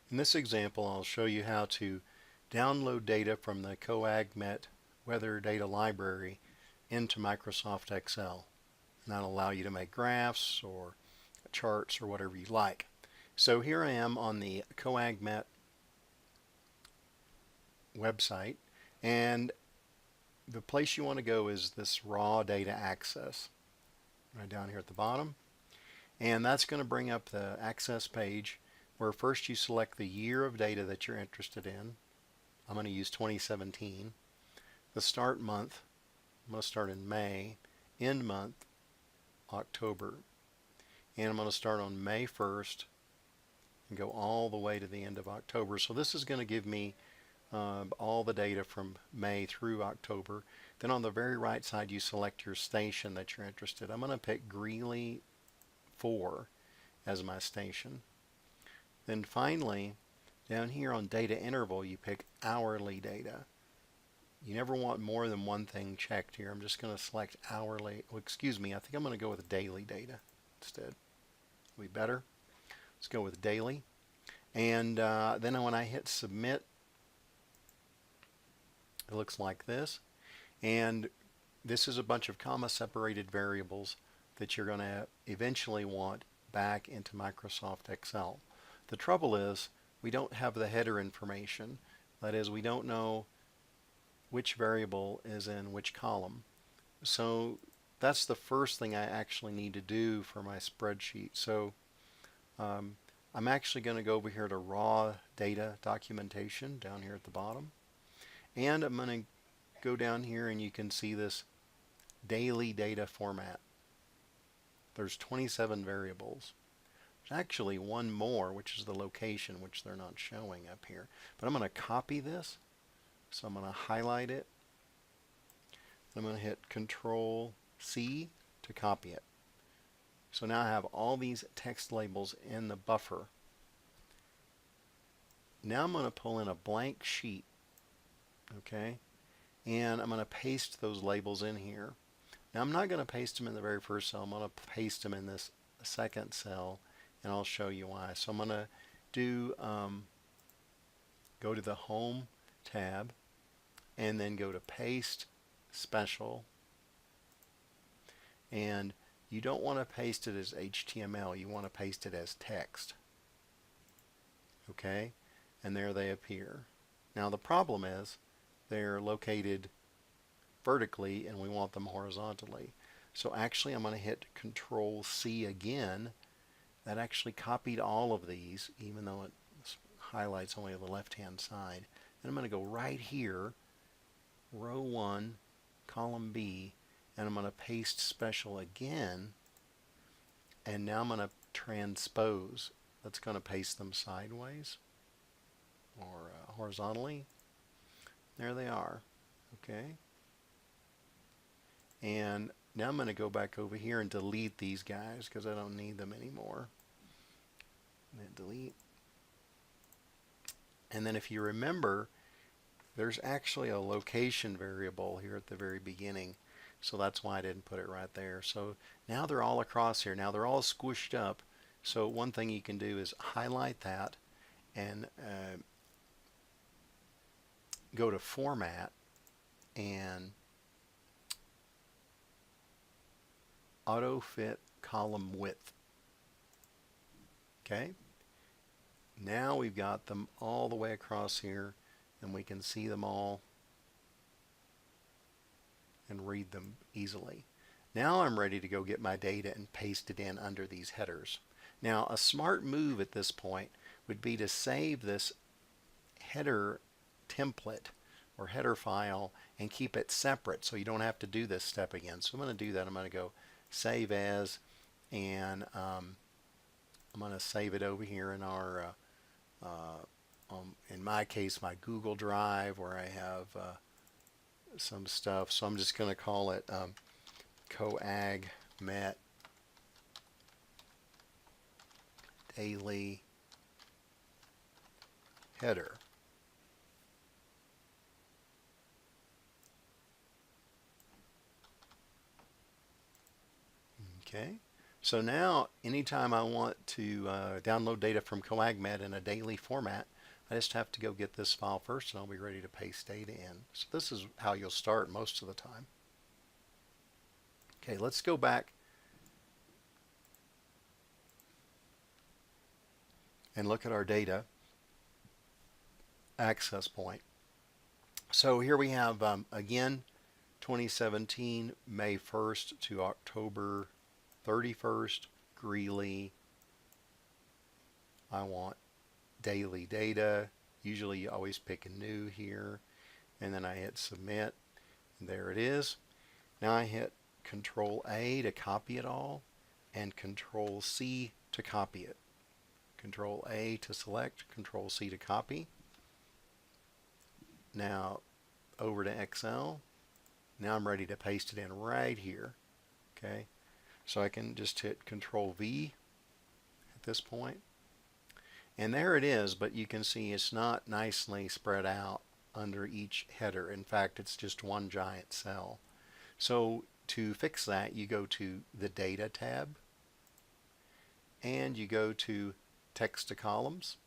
In this example, I'll show you how to download data from the CoAgMet weather data library into Microsoft Excel. And that'll allow you to make graphs or charts or whatever you like. So here I am on the CoAgMet website, and the place you want to go is this raw data access right down here at the bottom, and that's going to bring up the access page where first you select the year of data that you're interested in. I'm going to use 2017. The start month, I'm going to start in May. End month, October. And I'm going to start on May 1st and go all the way to the end of October. So this is going to give me all the data from May through October. Then on the very right side you select your station that you're interested in. I'm going to pick Greeley 4 as my station. Then finally, down here on data interval, you pick hourly data. You never want more than one thing checked here. I'm just going to select hourly. Well, excuse me, I think I'm going to go with daily data instead. It'll be better. Let's go with daily. And then when I hit submit, it looks like this. And this is a bunch of comma separated variables that you're going to eventually want back into Microsoft Excel. The trouble is we don't have the header information. That is, we don't know which variable is in which column. So that's the first thing I actually need to do for my spreadsheet. So I'm actually going to go over here to raw data documentation down here at the bottom. And I'm going to go down here and you can see this daily data format. There's 27 variables. There's actually one more, which is the location, which they're not showing up here. But I'm going to copy this. So I'm going to highlight it. I'm going to hit Control C to copy it. So now I have all these text labels in the buffer. Now I'm going to pull in a blank sheet. Okay? And I'm going to paste those labels in here. Now I'm not going to paste them in the very first cell. I'm going to paste them in this second cell, and I'll show you why. So I'm going to do go to the Home tab and then go to Paste Special. And you don't want to paste it as HTML. You want to paste it as text. Okay? And there they appear. Now the problem is they're located vertically and we want them horizontally. So actually I'm going to hit Control C again. That actually copied all of these, even though it highlights only the left hand side. And I'm going to go right here, row 1, column B, and I'm going to paste special again. And now I'm going to transpose. That's going to paste them sideways or horizontally. There they are. Okay. And now I'm going to go back over here and delete these guys because I don't need them anymore. And then delete. And then if you remember, there's actually a location variable here at the very beginning. So that's why I didn't put it right there. So now they're all across here. Now they're all squished up. So one thing you can do is highlight that and go to Format and Auto Fit Column Width. Okay. Now we've got them all the way across here and we can see them all and read them easily. Now I'm ready to go get my data and paste it in under these headers. Now a smart move at this point would be to save this header template or header file and keep it separate so you don't have to do this step again. So I'm going to do that. I'm going to go Save As, and I'm going to save it over here in our in my case my Google Drive where I have some stuff. So I'm just going to call it CoAgMet Daily Header. Okay, So now, anytime I want to download data from CoAgMet in a daily format, I just have to go get this file first and I'll be ready to paste data in. So this is how you'll start most of the time. Okay, let's go back and look at our data access point. So here we have, again, 2017, May 1st to October 31st, Greeley. I want daily data. Usually you always pick a new here, and then I hit submit, and there it is. Now I hit Control A to copy it all, and Control C to copy it. Control A to select, Control C to copy. Now over to Excel. Now I'm ready to paste it in right here. Okay, so I can just hit Control V at this point. And there it is, but you can see it's not nicely spread out under each header. In fact, it's just one giant cell. So to fix that, you go to the Data tab, and you go to Text to Columns,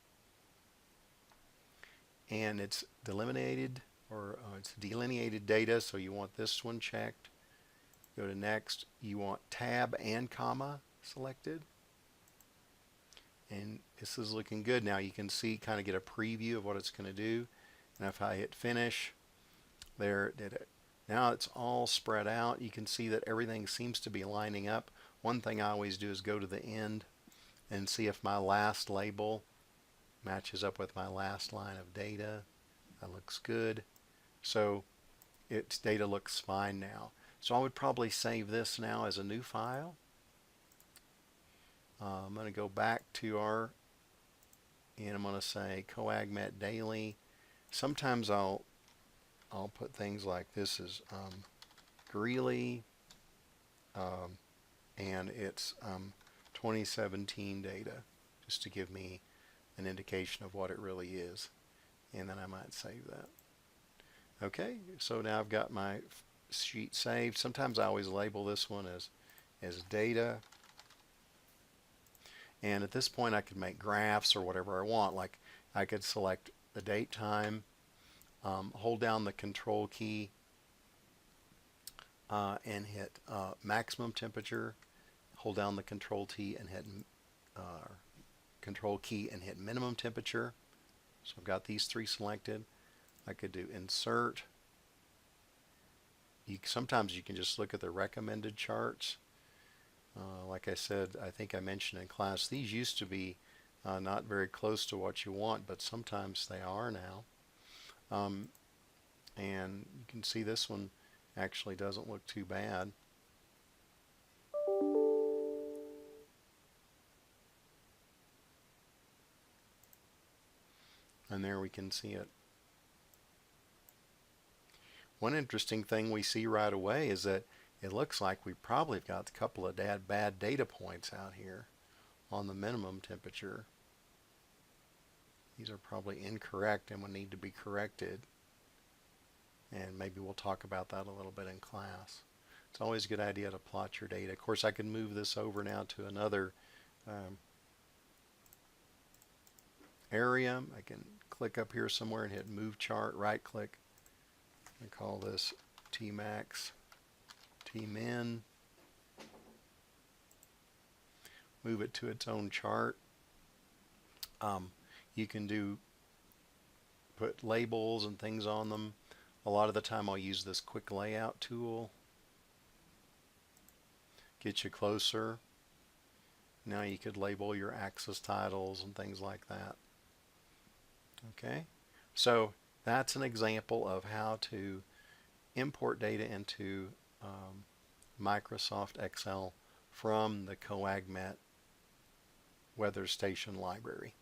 and it's delimited, or it's delineated data, so you want this one checked. Go to Next. You want Tab and Comma selected. And this is looking good. Now you can see, kind of get a preview of what it's going to do. And if I hit finish, there it did it. Now it's all spread out. You can see that everything seems to be lining up. One thing I always do is go to the end and see if my last label matches up with my last line of data. That looks good. So its data looks fine now. So I would probably save this now as a new file. I'm going to go back to our, and I'm going to say CoAgMet Daily. Sometimes I'll put things like this is Greeley, and it's 2017 data, just to give me an indication of what it really is. And then I might save that. Okay, so now I've got my sheet saved. Sometimes I always label this one as data. And at this point I could make graphs or whatever I want. Like I could select the date time, hold down the control key and hit maximum temperature, hold down the control key and hit minimum temperature. So I've got these three selected. I could do insert. Sometimes you can just look at the recommended charts. Like I said, I think I mentioned in class, these used to be not very close to what you want, but sometimes they are now. And you can see this one actually doesn't look too bad. And there we can see it. One interesting thing we see right away is that it looks like we probably got a couple of bad data points out here on the minimum temperature. These are probably incorrect and will need to be corrected. And maybe we'll talk about that a little bit in class. It's always a good idea to plot your data. Of course, I can move this over now to another area. I can click up here somewhere and hit Move Chart, right click. I call this Tmax. Tmin, move it to its own chart. You can put labels and things on them. A lot of the time I'll use this quick layout tool. Get you closer. Now you could label your axis titles and things like that. Okay, so that's an example of how to import data into Microsoft Excel from the CoAgMet Weather Station library.